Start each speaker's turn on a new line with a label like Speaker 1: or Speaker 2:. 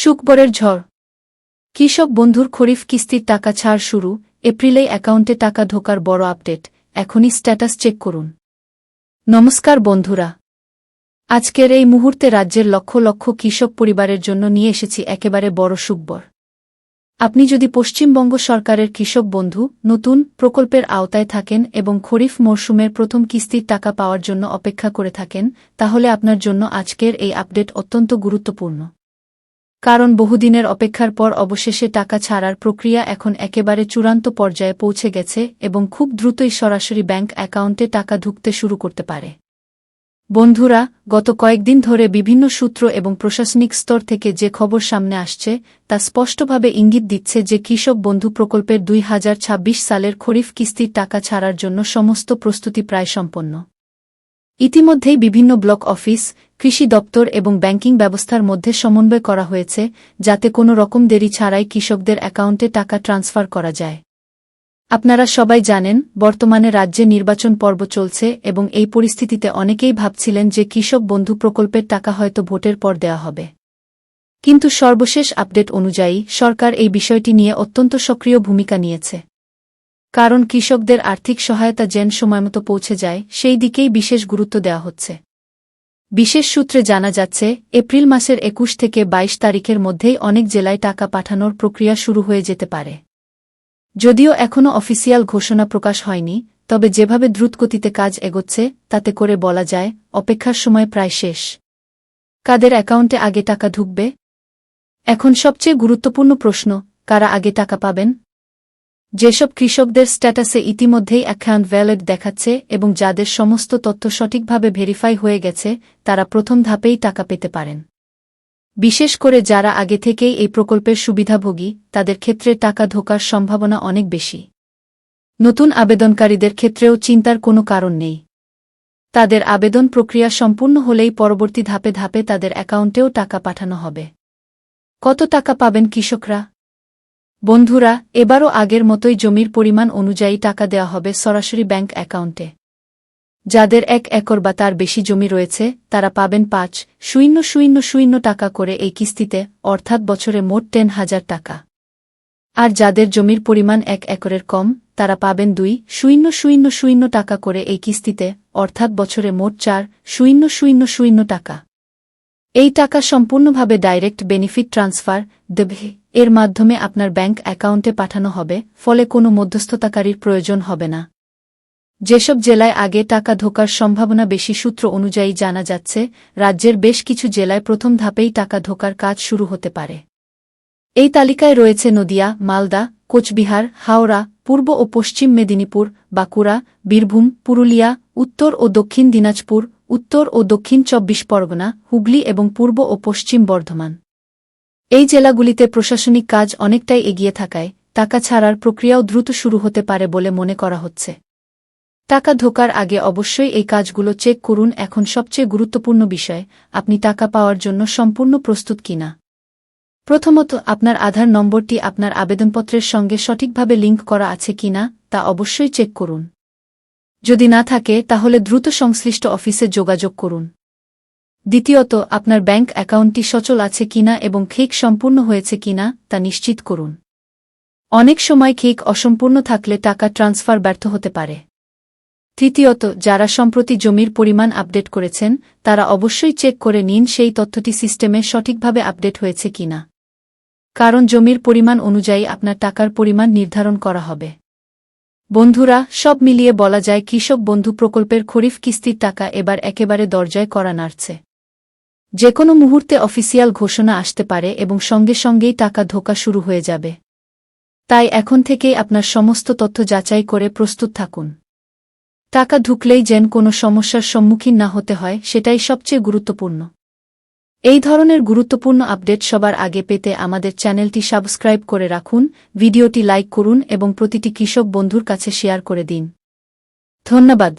Speaker 1: শুকবরের ঝড়। কৃষক বন্ধুর খরিফ কিস্তির টাকা ছাড় শুরু। এপ্রিলেই অ্যাকাউন্টে টাকা ঢোকার বড় আপডেট। এখনই স্ট্যাটাস চেক করুন। নমস্কার বন্ধুরা, আজকের এই মুহূর্তে রাজ্যের লক্ষ লক্ষ কৃষক পরিবারের জন্য নিয়ে এসেছি একেবারে বড় সুখবর। আপনি যদি পশ্চিমবঙ্গ সরকারের কৃষক বন্ধু নতুন প্রকল্পের আওতায় থাকেন এবং খরিফ মরশুমের প্রথম কিস্তির টাকা পাওয়ার জন্য অপেক্ষা করে থাকেন, তাহলে আপনার জন্য আজকের এই আপডেট অত্যন্ত গুরুত্বপূর্ণ। কারণ বহুদিনের অপেক্ষার পর অবশেষে টাকা ছাড়ার প্রক্রিয়া এখন একেবারে চূড়ান্ত পর্যায়ে পৌঁছে গেছে এবং খুব দ্রুতই সরাসরি ব্যাংক অ্যাকাউন্টে টাকা ঢুকতে শুরু করতে পারে। বন্ধুরা, গত কয়েকদিন ধরে বিভিন্ন সূত্র এবং প্রশাসনিক স্তর থেকে যে খবর সামনে আসছে তা স্পষ্টভাবে ইঙ্গিত দিচ্ছে যে কৃষক বন্ধু প্রকল্পের 2026 সালের খরিফ কিস্তির টাকা ছাড়ার জন্য সমস্ত প্রস্তুতি প্রায় সম্পন্ন। ইতিমধ্যেই বিভিন্ন ব্লক অফিস, কৃষি দপ্তর এবং ব্যাংকিং ব্যবস্থার মধ্যে সমন্বয় করা হয়েছে, যাতে কোনো রকম দেরি ছাড়াই কৃষকদের অ্যাকাউন্টে টাকা ট্রান্সফার করা যায়। আপনারা সবাই জানেন, বর্তমানে রাজ্যে নির্বাচন পর্ব চলছে এবং এই পরিস্থিতিতে অনেকেই ভাবছিলেন যে কৃষক বন্ধু প্রকল্পের টাকা হয়তো ভোটের পর দেওয়া হবে। কিন্তু সর্বশেষ আপডেট অনুযায়ী সরকার এই বিষয়টি নিয়ে অত্যন্ত সক্রিয় ভূমিকা নিয়েছে। কারণ কৃষকদের আর্থিক সহায়তা যেন সময়মতো পৌঁছে যায়, সেই দিকেই বিশেষ গুরুত্ব দেওয়া হচ্ছে। বিশেষ সূত্রে জানা যাচ্ছে, এপ্রিল মাসের 21 থেকে 22 তারিখের মধ্যেই অনেক জেলায় টাকা পাঠানোর প্রক্রিয়া শুরু হয়ে যেতে পারে। যদিও এখনও অফিসিয়াল ঘোষণা প্রকাশ হয়নি, তবে যেভাবে দ্রুতগতিতে কাজ এগোচ্ছে তাতে করে বলা যায় অপেক্ষার সময় প্রায় শেষ। কাদের অ্যাকাউন্টে আগে টাকা ঢুকবে? এখন সবচেয়ে গুরুত্বপূর্ণ প্রশ্ন, কারা আগে টাকা পাবেন? যেসব কৃষকদের স্ট্যাটাসে ইতিমধ্যেই অ্যাকাউন্ট ভ্যালিড দেখাচ্ছে এবং যাদের সমস্ত তথ্য সঠিকভাবে ভেরিফাই হয়ে গেছে, তারা প্রথম ধাপেই টাকা পেতে পারেন। বিশেষ করে যারা আগে থেকেই এই প্রকল্পের সুবিধাভোগী, তাদের ক্ষেত্রে টাকা ঢোকার সম্ভাবনা অনেক বেশি। নতুন আবেদনকারীদের ক্ষেত্রেও চিন্তার কোনো কারণ নেই। তাদের আবেদন প্রক্রিয়া সম্পূর্ণ হলেই পরবর্তী ধাপে ধাপে তাদের অ্যাকাউন্টেও টাকা পাঠানো হবে। কত টাকা পাবেন কৃষকরা? বন্ধুরা, এবারও আগের মতোই জমির পরিমাণ অনুযায়ী টাকা দেওয়া হবে সরাসরি ব্যাংক অ্যাকাউন্টে। যাদের 1 একর বা তার বেশি জমি রয়েছে তারা পাবেন 5,000 টাকা করে এই কিস্তিতে, অর্থাৎ বছরে মোট 10,000 টাকা। আর যাদের জমির পরিমাণ 1 একরের কম, তারা পাবেন 2,000 টাকা করে এই কিস্তিতে, অর্থাৎ বছরে মোট 4,000 টাকা। এই টাকা সম্পূর্ণভাবে ডাইরেক্ট বেনিফিট ট্রান্সফার দেবে, এর মাধ্যমে আপনার ব্যাংক অ্যাকাউন্টে পাঠানো হবে, ফলে কোনো মধ্যস্থতাকারীর প্রয়োজন হবে না। যেসব জেলায় আগে টাকা ঢোকার সম্ভাবনা বেশি, সূত্র অনুযায়ী জানা যাচ্ছে রাজ্যের বেশ কিছু জেলায় প্রথম ধাপেই টাকা ঢোকার কাজ শুরু হতে পারে। এই তালিকায় রয়েছে নদিয়া, মালদা, কোচবিহার, হাওড়া, পূর্ব ও পশ্চিম মেদিনীপুর, বাঁকুড়া, বীরভূম, পুরুলিয়া, উত্তর ও দক্ষিণ দিনাজপুর, উত্তর ও দক্ষিণ 24 পরগনা, হুগলি এবং পূর্ব ও পশ্চিম বর্ধমান। এই জেলাগুলিতে প্রশাসনিক কাজ অনেকটাই এগিয়ে থাকায় টাকা ছাড়ার প্রক্রিয়াও দ্রুত শুরু হতে পারে বলে মনে করা হচ্ছে। টাকা ঢোকার আগে অবশ্যই এই কাজগুলো চেক করুন। এখন সবচেয়ে গুরুত্বপূর্ণ বিষয়, আপনি টাকা পাওয়ার জন্য সম্পূর্ণ প্রস্তুত কিনা। প্রথমত, আপনার আধার নম্বরটি আপনার আবেদনপত্রের সঙ্গে সঠিকভাবে লিঙ্ক করা আছে কিনা তা অবশ্যই চেক করুন। যদি না থাকে তাহলে দ্রুত সংশ্লিষ্ট অফিসে যোগাযোগ করুন। দ্বিতীয়ত, আপনার ব্যাংক অ্যাকাউন্টটি সচল আছে কিনা এবং চেক সম্পূর্ণ হয়েছে কিনা তা নিশ্চিত করুন। অনেক সময় চেক অসম্পূর্ণ থাকলে টাকা ট্রান্সফার ব্যর্থ হতে পারে। তৃতীয়ত, যারা সম্প্রতি জমির পরিমাণ আপডেট করেছেন তারা অবশ্যই চেক করে নিন সেই তথ্যটি সিস্টেমে সঠিকভাবে আপডেট হয়েছে কিনা। কারণ জমির পরিমাণ অনুযায়ী আপনার টাকার পরিমাণ নির্ধারণ করা হবে। বন্ধুরা, সব মিলিয়ে বলা যায় কৃষক বন্ধু প্রকল্পের খরিফ কিস্তির টাকা এবার একেবারে দরজায় কড়া নাড়ছে। যে কোনো মুহূর্তে অফিসিয়াল ঘোষণা আসতে পারে এবং সঙ্গে সঙ্গেই টাকা ঢোকা শুরু হয়ে যাবে। তাই এখন থেকেই আপনার সমস্ত তথ্য যাচাই করে প্রস্তুত থাকুন। টাকা ঢুকলেই যেন কোনো সমস্যার সম্মুখীন না হতে হয়, সেটাই সবচেয়ে গুরুত্বপূর্ণ। এই ধরনের গুরুত্বপূর্ণ আপডেট সবার আগে পেতে আমাদের চ্যানেলটি সাবস্ক্রাইব করে রাখুন, ভিডিওটি লাইক করুন এবং প্রতিটি কৃষক বন্ধুর কাছে শেয়ার করে দিন। ধন্যবাদ।